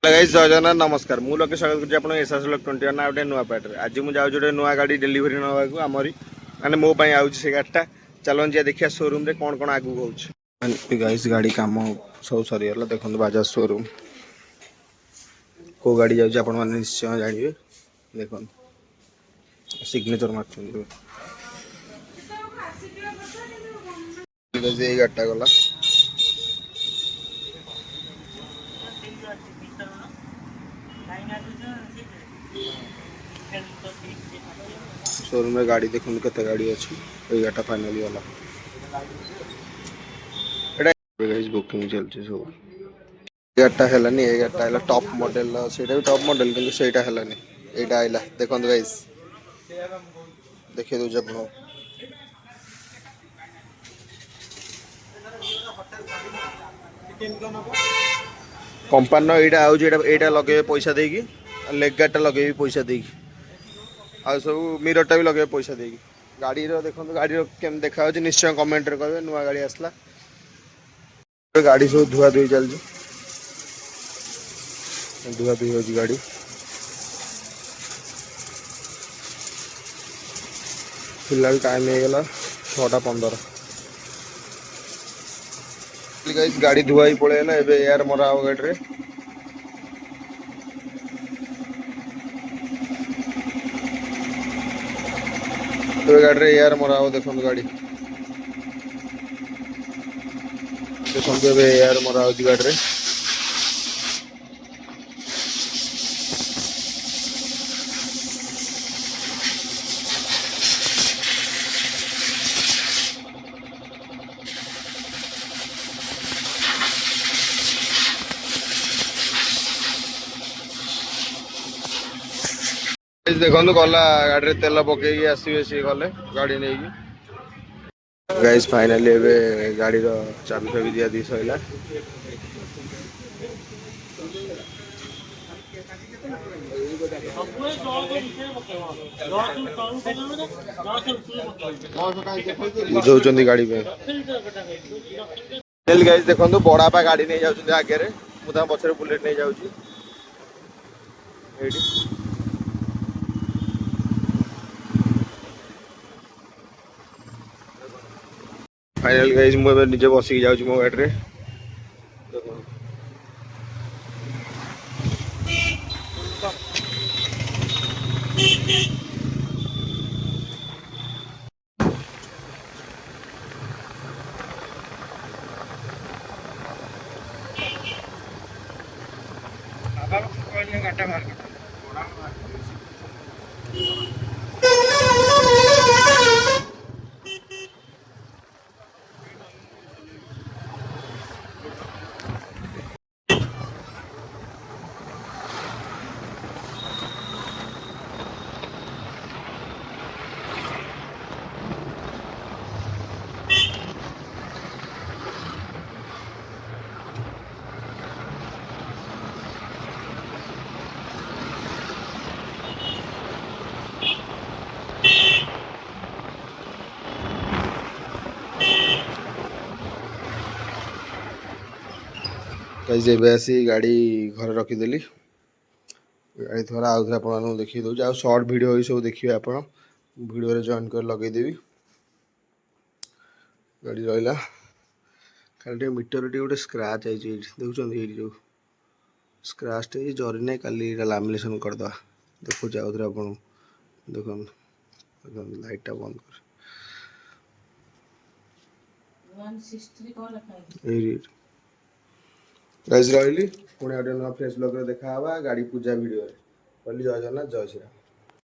Guys जय जगन्नाथ नमस्कार मु लोके स्वागत करछि आपण एसएस लोक 21 ना गोटे नुआ पैट रे आज मु जाउ जोटे नुआ गाड़ी डिलीवरी नवा को हमरी माने मो पई आउछि से गाड़ीटा चलन जे देखिया शोरूम रे कोन कोन आगु होउछि गाइस गाड़ी काम सब सरी हला देखन बाजाज शोरूम को गाड़ी जाउछि आपण माने निश्चय जानिबे देखन सिग्नेचर मारछन गाइस ए गाड़ीटा गला शोरूम में गाड़ी देखो केते गाड़ी अच्छी ए गाटा फाइनली वाला एटा गाइस बुकिंग चलछि सब गाटा हेलानी ए गाटा हला टॉप मॉडल सेटा भी टॉप मॉडल किंतु सेटा हेलानी एटा आइला देखो गाइस देखि दो जब कंपनी एटा आउ जेटा एटा लगे पैसा देगी लेग गाटा लगे पैसा देगी आ सब मिररटा भी लगे पैसा देगी गाड़ी रो देखो गाड़ी केम देखा हो निश्चय कमेंट रे कहबे नुआ गाड़ी आसला गाड़ी सब धुआ धुई चल धुआ धुई हो गाड़ी फिलहाल टाइम हो गला 6:15 गाइस गाड़ी धुआ ही पळेला एबे एयर मरा हो गाड़ी रे तो गाड़ी रे एयर मरा हो देखो गाड़ी देखो एबे एयर मरा हो गाड़ी रे देखो गला गाड़ी तेल पकई आसवे सी गले गाड़ी नहीं गाइस फाइनली एबे गाड़ी रो चाबी फाबी दिया दी सइला बुझौचंदी गाड़ी पे तेल गाइस देखो बड़ा पा गाड़ी नहीं जाउछन आगे रे मुदा पछरे बुलेट नहीं जाउछी एडी फाइनल गाइस मु निजे बसिक जाउछी मो गाड़ी रे बाबा को कहले गाटा मार गाइस एबे आसी गाड़ी घर रखीदेली गाड़ी थोड़ा आउ आपको देखी दूँ आ शॉर्ट वीडियो ही सब देखिए आप वीडियो जॉइन कर लगेदेवी गाड़ी रहा खाली मीटर टी गोटे स्क्राच आई देखुं जो स्क्राच जरी ना काली लामिनेशन करदे देखो आउे आप देख लाइटा बंद कर गाइस रही पुणे गोटे नुआ फ्रेश ब्लॉग देखा गाड़ी पूजा वीडियो जय जगन्नाथ जय श्री राम।